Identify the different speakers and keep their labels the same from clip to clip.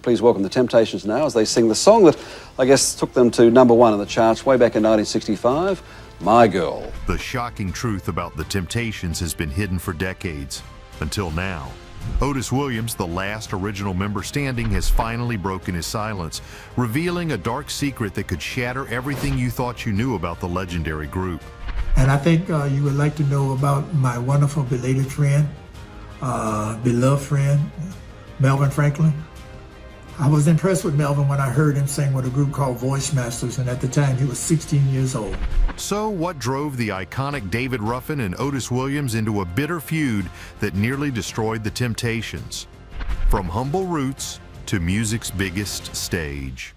Speaker 1: please welcome the Temptations now as they sing the song that, I guess, took them to #1 in the charts way back in 1965, My Girl.
Speaker 2: The shocking truth about the Temptations has been hidden for decades, until now. Otis Williams, the last original member standing, has finally broken his silence, revealing a dark secret that could shatter everything you thought you knew about the legendary group.
Speaker 3: And I think you would like to know about my wonderful belated friend, beloved friend, Melvin Franklin. I was impressed with Melvin when I heard him sing with a group called Voice Masters, and at the time he was 16 years old.
Speaker 2: So what drove the iconic David Ruffin and Otis Williams into a bitter feud that nearly destroyed the Temptations? From humble roots to music's biggest stage.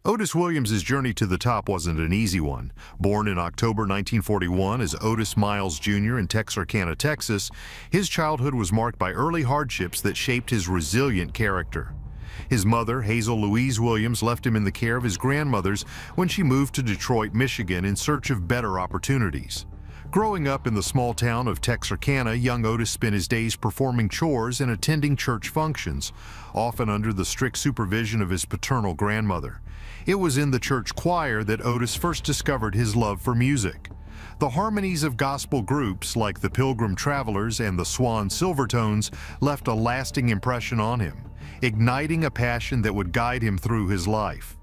Speaker 2: Otis Williams' journey to the top wasn't an easy one. Born in October 1941 as Otis Miles Jr. in Texarkana, Texas, his childhood was marked by early hardships that shaped his resilient character. His mother, Hazel Louise Williams, left him in the care of his grandmothers when she moved to Detroit, Michigan in search of better opportunities. Growing up in the small town of Texarkana, young Otis spent his days performing chores and attending church functions, often under the strict supervision of his paternal grandmother. It was in the church choir that Otis first discovered his love for music. The harmonies of gospel groups like the Pilgrim Travelers and the Swan Silvertones left a lasting impression on him, igniting a passion that would guide him through his life.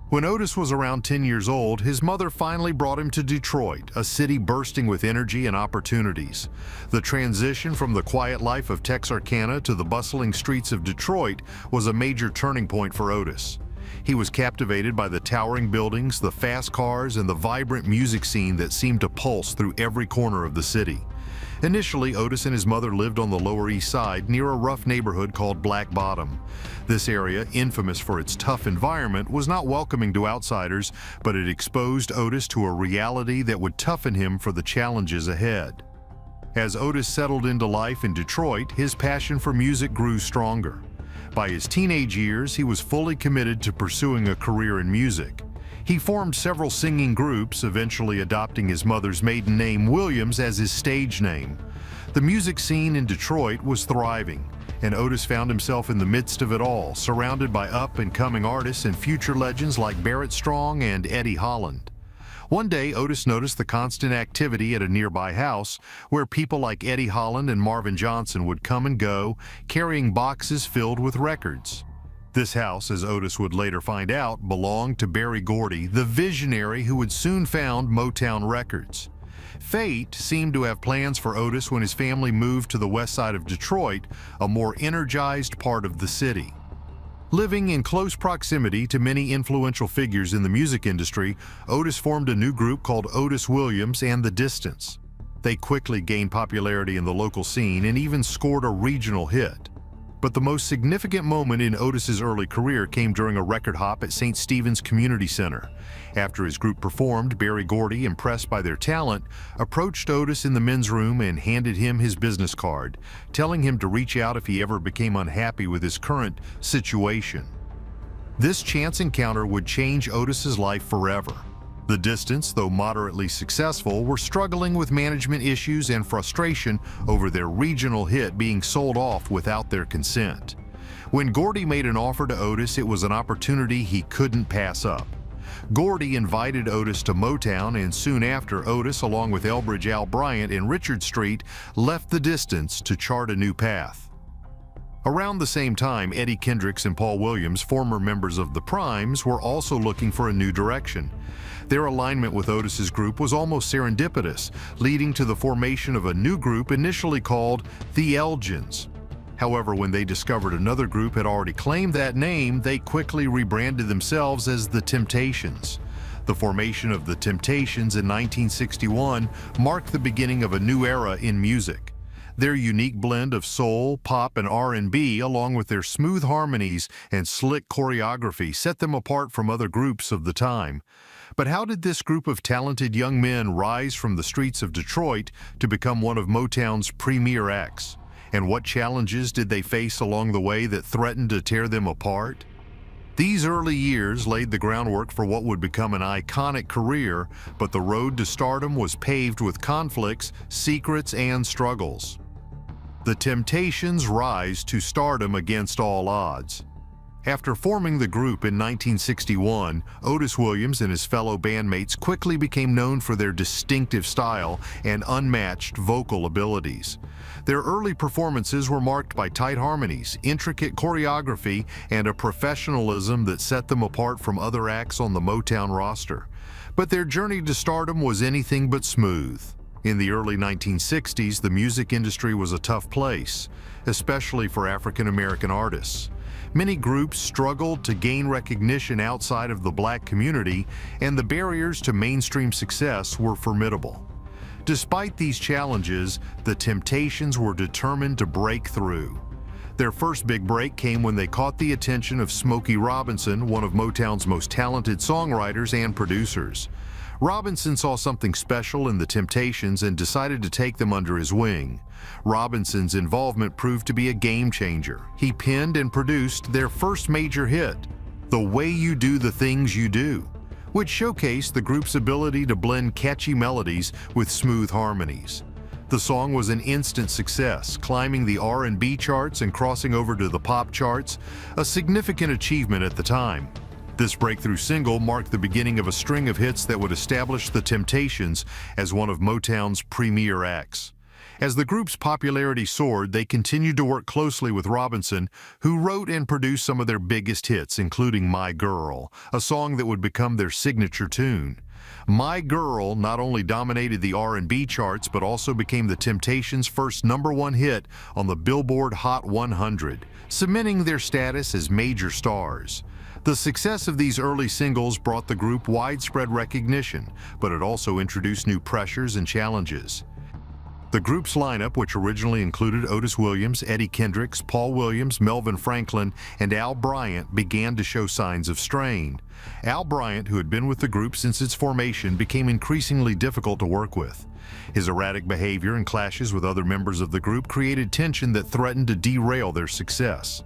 Speaker 2: When Otis was around 10 years old, his mother finally brought him to Detroit, a city bursting with energy and opportunities. The transition from the quiet life of Texarkana to the bustling streets of Detroit was a major turning point for Otis. He was captivated by the towering buildings, the fast cars, and the vibrant music scene that seemed to pulse through every corner of the city. Initially, Otis and his mother lived on the Lower East Side near a rough neighborhood called Black Bottom. This area, infamous for its tough environment, was not welcoming to outsiders, but it exposed Otis to a reality that would toughen him for the challenges ahead. As Otis settled into life in Detroit, his passion for music grew stronger. By his teenage years, he was fully committed to pursuing a career in music. He formed several singing groups, eventually adopting his mother's maiden name, Williams, as his stage name. The music scene in Detroit was thriving, and Otis found himself in the midst of it all, surrounded by up-and-coming artists and future legends like Barrett Strong and Eddie Holland. One day, Otis noticed the constant activity at a nearby house where people like Eddie Holland and Marvin Johnson would come and go, carrying boxes filled with records. This house, as Otis would later find out, belonged to Berry Gordy, the visionary who would soon found Motown Records. Fate seemed to have plans for Otis when his family moved to the west side of Detroit, a more energized part of the city. Living in close proximity to many influential figures in the music industry, Otis formed a new group called Otis Williams and The Distance. They quickly gained popularity in the local scene and even scored a regional hit. But the most significant moment in Otis's early career came during a record hop at St. Stephen's Community Center. After his group performed, Berry Gordy, impressed by their talent, approached Otis in the men's room and handed him his business card, telling him to reach out if he ever became unhappy with his current situation. This chance encounter would change Otis's life forever. The Distance, though moderately successful, were struggling with management issues and frustration over their regional hit being sold off without their consent. When Gordy made an offer to Otis, it was an opportunity he couldn't pass up. Gordy invited Otis to Motown, and soon after, Otis, along with Elbridge Al Bryant and Richard Street, left The Distance to chart a new path. Around the same time, Eddie Kendricks and Paul Williams, former members of the Primes, were also looking for a new direction. Their alignment with Otis's group was almost serendipitous, leading to the formation of a new group initially called the Elgins. However, when they discovered another group had already claimed that name, they quickly rebranded themselves as the Temptations. The formation of the Temptations in 1961 marked the beginning of a new era in music. Their unique blend of soul, pop, and R&B, along with their smooth harmonies and slick choreography, set them apart from other groups of the time. But how did this group of talented young men rise from the streets of Detroit to become one of Motown's premier acts? And what challenges did they face along the way that threatened to tear them apart? These early years laid the groundwork for what would become an iconic career, but the road to stardom was paved with conflicts, secrets, and struggles. The Temptations rise to stardom against all odds. After forming the group in 1961, Otis Williams and his fellow bandmates quickly became known for their distinctive style and unmatched vocal abilities. Their early performances were marked by tight harmonies, intricate choreography, and a professionalism that set them apart from other acts on the Motown roster. But their journey to stardom was anything but smooth. In the early 1960s, the music industry was a tough place, especially for African American artists. Many groups struggled to gain recognition outside of the black community, and the barriers to mainstream success were formidable. Despite these challenges, the Temptations were determined to break through. Their first big break came when they caught the attention of Smokey Robinson, one of Motown's most talented songwriters and producers. Robinson saw something special in the Temptations and decided to take them under his wing. Robinson's involvement proved to be a game changer. He penned and produced their first major hit, "The Way You Do the Things You Do," which showcased the group's ability to blend catchy melodies with smooth harmonies. The song was an instant success, climbing the R&B charts and crossing over to the pop charts, a significant achievement at the time. This breakthrough single marked the beginning of a string of hits that would establish the Temptations as one of Motown's premier acts. As the group's popularity soared, they continued to work closely with Robinson, who wrote and produced some of their biggest hits, including My Girl, a song that would become their signature tune. My Girl not only dominated the R&B charts, but also became the Temptations' first #1 hit on the Billboard Hot 100, cementing their status as major stars. The success of these early singles brought the group widespread recognition, but it also introduced new pressures and challenges. The group's lineup, which originally included Otis Williams, Eddie Kendricks, Paul Williams, Melvin Franklin, and Al Bryant, began to show signs of strain. Al Bryant, who had been with the group since its formation, became increasingly difficult to work with. His erratic behavior and clashes with other members of the group created tension that threatened to derail their success.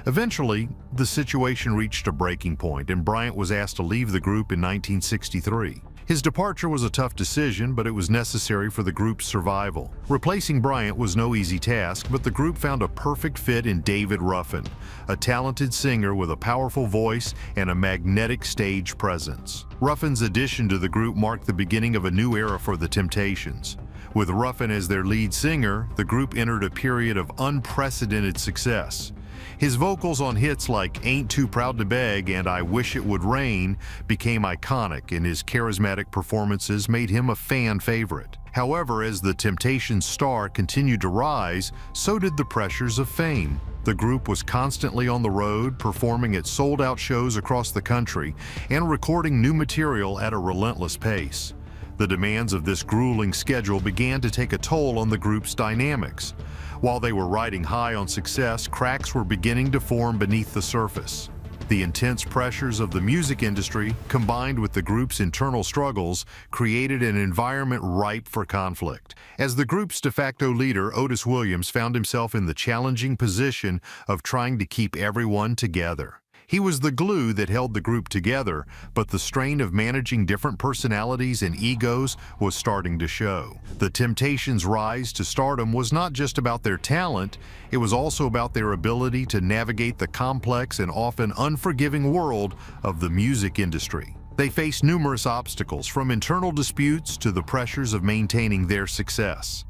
Speaker 2: Eventually, the situation reached a breaking point, and Bryant was asked to leave the group in 1963. His departure was a tough decision, but it was necessary for the group's survival. Replacing Bryant was no easy task, but the group found a perfect fit in David Ruffin, a talented singer with a powerful voice and a magnetic stage presence. Ruffin's addition to the group marked the beginning of a new era for the Temptations. With Ruffin as their lead singer, the group entered a period of unprecedented success. His vocals on hits like Ain't Too Proud to Beg and I Wish It Would Rain became iconic, and his charismatic performances made him a fan favorite. However, as the Temptations' star continued to rise, so did the pressures of fame. The group was constantly on the road, performing at sold-out shows across the country and recording new material at a relentless pace. The demands of this grueling schedule began to take a toll on the group's dynamics. While they were riding high on success, cracks were beginning to form beneath the surface. The intense pressures of the music industry, combined with the group's internal struggles, created an environment ripe for conflict. As the group's de facto leader, Otis Williams found himself in the challenging position of trying to keep everyone together. He was the glue that held the group together, but the strain of managing different personalities and egos was starting to show. The Temptations' rise to stardom was not just about their talent, it was also about their ability to navigate the complex and often unforgiving world of the music industry. They faced numerous obstacles, from internal disputes to the pressures of maintaining their success.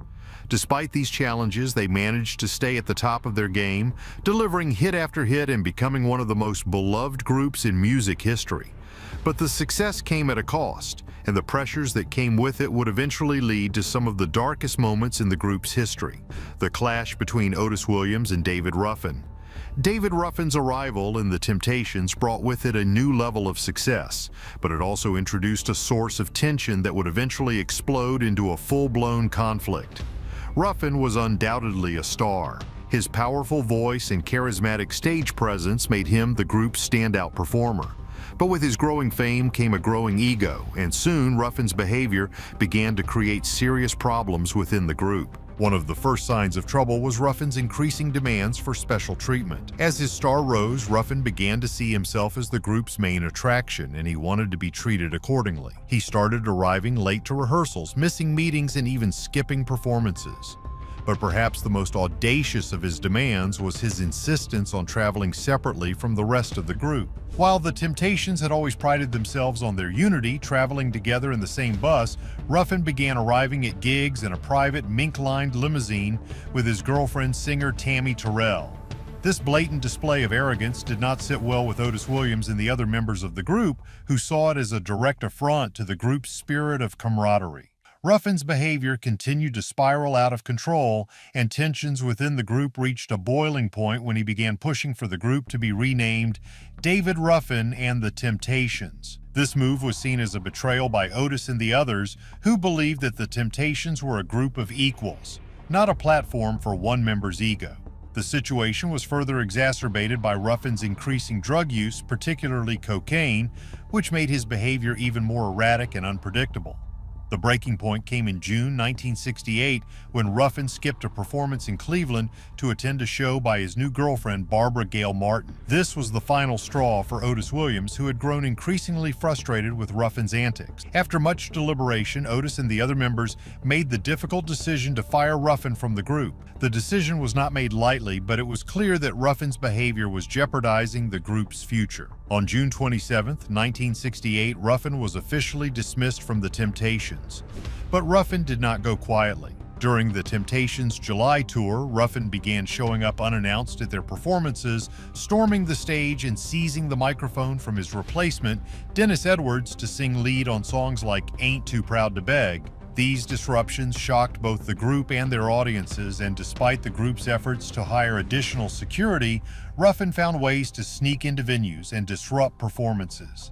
Speaker 2: Despite these challenges, they managed to stay at the top of their game, delivering hit after hit and becoming one of the most beloved groups in music history. But the success came at a cost, and the pressures that came with it would eventually lead to some of the darkest moments in the group's history: the clash between Otis Williams and David Ruffin. David Ruffin's arrival in the Temptations brought with it a new level of success, but it also introduced a source of tension that would eventually explode into a full-blown conflict. Ruffin was undoubtedly a star. His powerful voice and charismatic stage presence made him the group's standout performer. But with his growing fame came a growing ego, and soon Ruffin's behavior began to create serious problems within the group. One of the first signs of trouble was Ruffin's increasing demands for special treatment. As his star rose, Ruffin began to see himself as the group's main attraction, and he wanted to be treated accordingly. He started arriving late to rehearsals, missing meetings, and even skipping performances. But perhaps the most audacious of his demands was his insistence on traveling separately from the rest of the group. While the Temptations had always prided themselves on their unity, traveling together in the same bus, Ruffin began arriving at gigs in a private mink-lined limousine with his girlfriend, singer Tammy Terrell. This blatant display of arrogance did not sit well with Otis Williams and the other members of the group, who saw it as a direct affront to the group's spirit of camaraderie. Ruffin's behavior continued to spiral out of control, and tensions within the group reached a boiling point when he began pushing for the group to be renamed David Ruffin and the Temptations. This move was seen as a betrayal by Otis and the others, who believed that the Temptations were a group of equals, not a platform for one member's ego. The situation was further exacerbated by Ruffin's increasing drug use, particularly cocaine, which made his behavior even more erratic and unpredictable. The breaking point came in June 1968 when Ruffin skipped a performance in Cleveland to attend a show by his new girlfriend, Barbara Gail Martin. This was the final straw for Otis Williams, who had grown increasingly frustrated with Ruffin's antics. After much deliberation, Otis and the other members made the difficult decision to fire Ruffin from the group. The decision was not made lightly, but it was clear that Ruffin's behavior was jeopardizing the group's future. On June 27, 1968, Ruffin was officially dismissed from the Temptations. But Ruffin did not go quietly. During the Temptations' July tour, Ruffin began showing up unannounced at their performances, storming the stage and seizing the microphone from his replacement, Dennis Edwards, to sing lead on songs like Ain't Too Proud to Beg. These disruptions shocked both the group and their audiences, and despite the group's efforts to hire additional security, Ruffin found ways to sneak into venues and disrupt performances.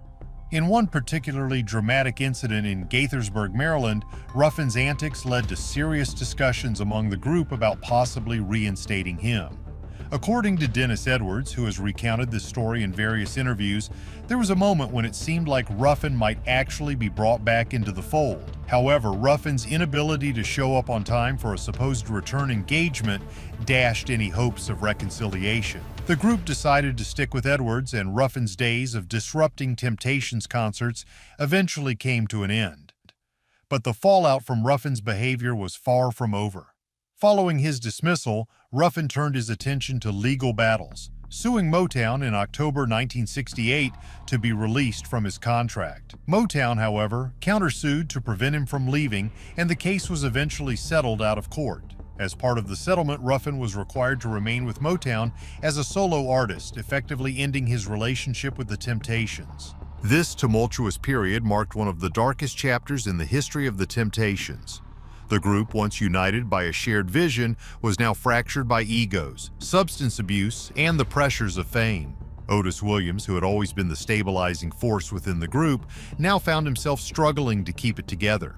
Speaker 2: In one particularly dramatic incident in Gaithersburg, Maryland, Ruffin's antics led to serious discussions among the group about possibly reinstating him. According to Dennis Edwards, who has recounted this story in various interviews, there was a moment when it seemed like Ruffin might actually be brought back into the fold. However, Ruffin's inability to show up on time for a supposed return engagement dashed any hopes of reconciliation. The group decided to stick with Edwards, and Ruffin's days of disrupting Temptations concerts eventually came to an end. But the fallout from Ruffin's behavior was far from over. Following his dismissal, Ruffin turned his attention to legal battles, suing Motown in October 1968 to be released from his contract. Motown, however, countersued to prevent him from leaving, and the case was eventually settled out of court. As part of the settlement, Ruffin was required to remain with Motown as a solo artist, effectively ending his relationship with the Temptations. This tumultuous period marked one of the darkest chapters in the history of the Temptations. The group, once united by a shared vision, was now fractured by egos, substance abuse, and the pressures of fame. Otis Williams, who had always been the stabilizing force within the group, now found himself struggling to keep it together.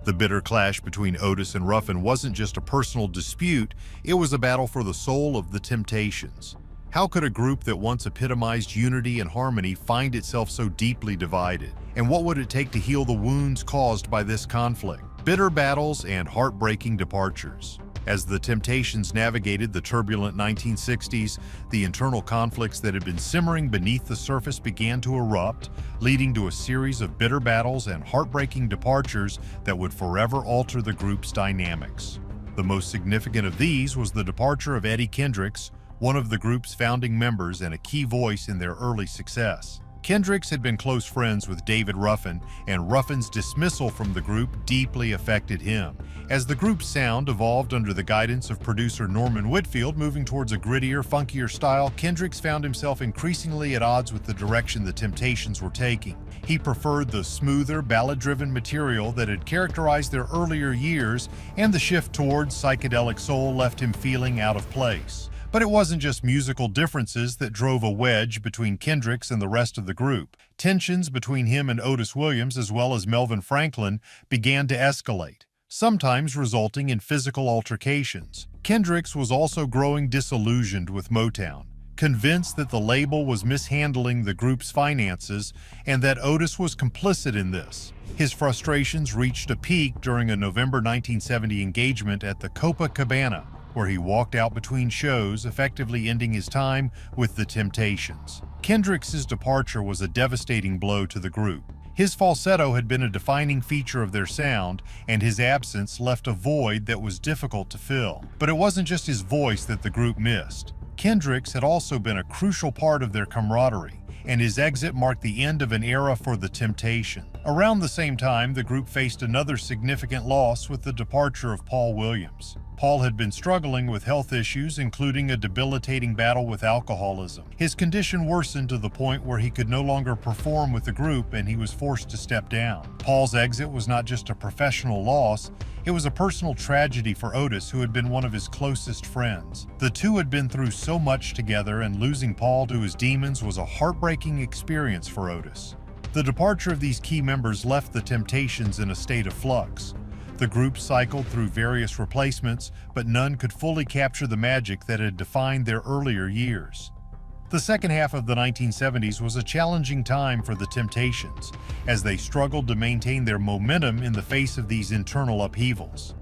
Speaker 2: The bitter clash between Otis and Ruffin wasn't just a personal dispute, it was a battle for the soul of the Temptations. How could a group that once epitomized unity and harmony find itself so deeply divided? And what would it take to heal the wounds caused by this conflict? Bitter battles and heartbreaking departures. As the Temptations navigated the turbulent 1960s, the internal conflicts that had been simmering beneath the surface began to erupt, leading to a series of bitter battles and heartbreaking departures that would forever alter the group's dynamics. The most significant of these was the departure of Eddie Kendricks, one of the group's founding members and a key voice in their early success. Kendricks had been close friends with David Ruffin, and Ruffin's dismissal from the group deeply affected him. As the group's sound evolved under the guidance of producer Norman Whitfield, moving towards a grittier, funkier style, Kendricks found himself increasingly at odds with the direction the Temptations were taking. He preferred the smoother, ballad-driven material that had characterized their earlier years, and the shift towards psychedelic soul left him feeling out of place. But it wasn't just musical differences that drove a wedge between Kendricks and the rest of the group. Tensions between him and Otis Williams, as well as Melvin Franklin, began to escalate, sometimes resulting in physical altercations. Kendricks was also growing disillusioned with Motown, convinced that the label was mishandling the group's finances and that Otis was complicit in this. His frustrations reached a peak during a November 1970 engagement at the Copacabana, where he walked out between shows, effectively ending his time with the Temptations. Kendricks' departure was a devastating blow to the group. His falsetto had been a defining feature of their sound, and his absence left a void that was difficult to fill. But it wasn't just his voice that the group missed. Kendrick's had also been a crucial part of their camaraderie, and his exit marked the end of an era for the Temptations. Around the same time, the group faced another significant loss with the departure of Paul Williams. Paul had been struggling with health issues, including a debilitating battle with alcoholism. His condition worsened to the point where he could no longer perform with the group, and he was forced to step down. Paul's exit was not just a professional loss, it was a personal tragedy for Otis, who had been one of his closest friends. The two had been through so much together, and losing Paul to his demons was a heartbreaking experience for Otis. The departure of these key members left the Temptations in a state of flux. The group cycled through various replacements, but none could fully capture the magic that had defined their earlier years. The second half of the 1970s was a challenging time for the Temptations, as they struggled to maintain their momentum in the face of these internal upheavals.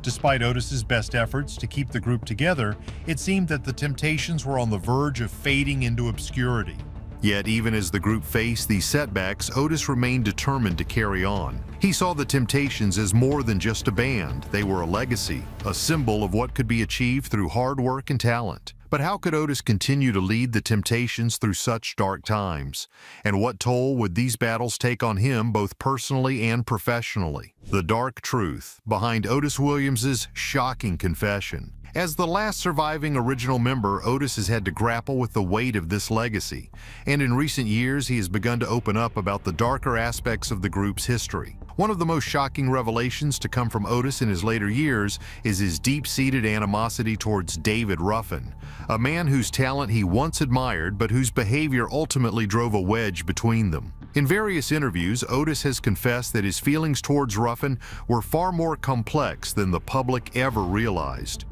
Speaker 2: Despite Otis's best efforts to keep the group together, it seemed that the Temptations were on the verge of fading into obscurity. Yet, even as the group faced these setbacks, Otis remained determined to carry on. He saw the Temptations as more than just a band. They were a legacy, a symbol of what could be achieved through hard work and talent. But how could Otis continue to lead the Temptations through such dark times? And what toll would these battles take on him, both personally and professionally? The dark truth behind Otis Williams' shocking confession. As the last surviving original member, Otis has had to grapple with the weight of this legacy, and in recent years he has begun to open up about the darker aspects of the group's history. One of the most shocking revelations to come from Otis in his later years is his deep-seated animosity towards David Ruffin, a man whose talent he once admired but whose behavior ultimately drove a wedge between them. In various interviews, Otis has confessed that his feelings towards Ruffin were far more complex than the public ever realized.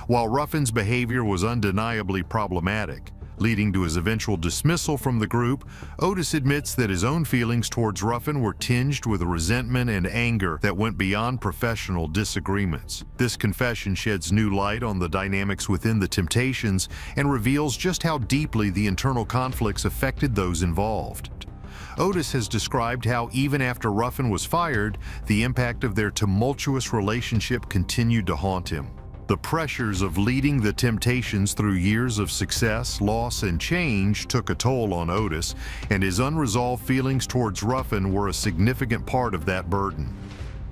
Speaker 2: While Ruffin's behavior was undeniably problematic, leading to his eventual dismissal from the group, Otis admits that his own feelings towards Ruffin were tinged with resentment and anger that went beyond professional disagreements. This confession sheds new light on the dynamics within the Temptations and reveals just how deeply the internal conflicts affected those involved. Otis has described how even after Ruffin was fired, the impact of their tumultuous relationship continued to haunt him. The pressures of leading the Temptations through years of success, loss, and change took a toll on Otis, and his unresolved feelings towards Ruffin were a significant part of that burden.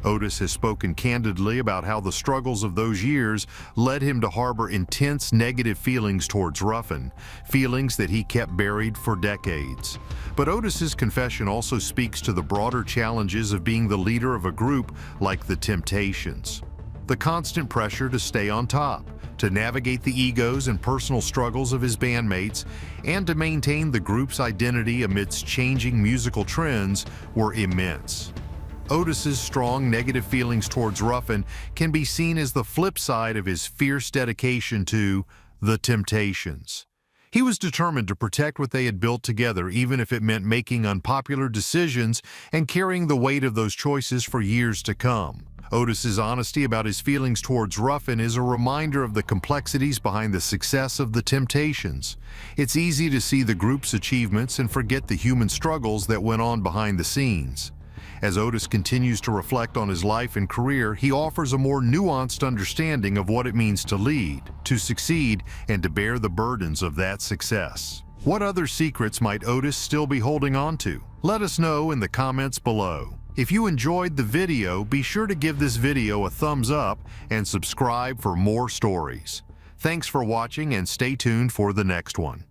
Speaker 2: Otis has spoken candidly about how the struggles of those years led him to harbor intense negative feelings towards Ruffin, feelings that he kept buried for decades. But Otis's confession also speaks to the broader challenges of being the leader of a group like the Temptations. The constant pressure to stay on top, to navigate the egos and personal struggles of his bandmates, and to maintain the group's identity amidst changing musical trends were immense. Otis's strong negative feelings towards Ruffin can be seen as the flip side of his fierce dedication to the Temptations. He was determined to protect what they had built together, even if it meant making unpopular decisions and carrying the weight of those choices for years to come. Otis's honesty about his feelings towards Ruffin is a reminder of the complexities behind the success of the Temptations. It's easy to see the group's achievements and forget the human struggles that went on behind the scenes. As Otis continues to reflect on his life and career, he offers a more nuanced understanding of what it means to lead, to succeed, and to bear the burdens of that success. What other secrets might Otis still be holding on to? Let us know in the comments below. If you enjoyed the video, be sure to give this video a thumbs up and subscribe for more stories. Thanks for watching, and stay tuned for the next one.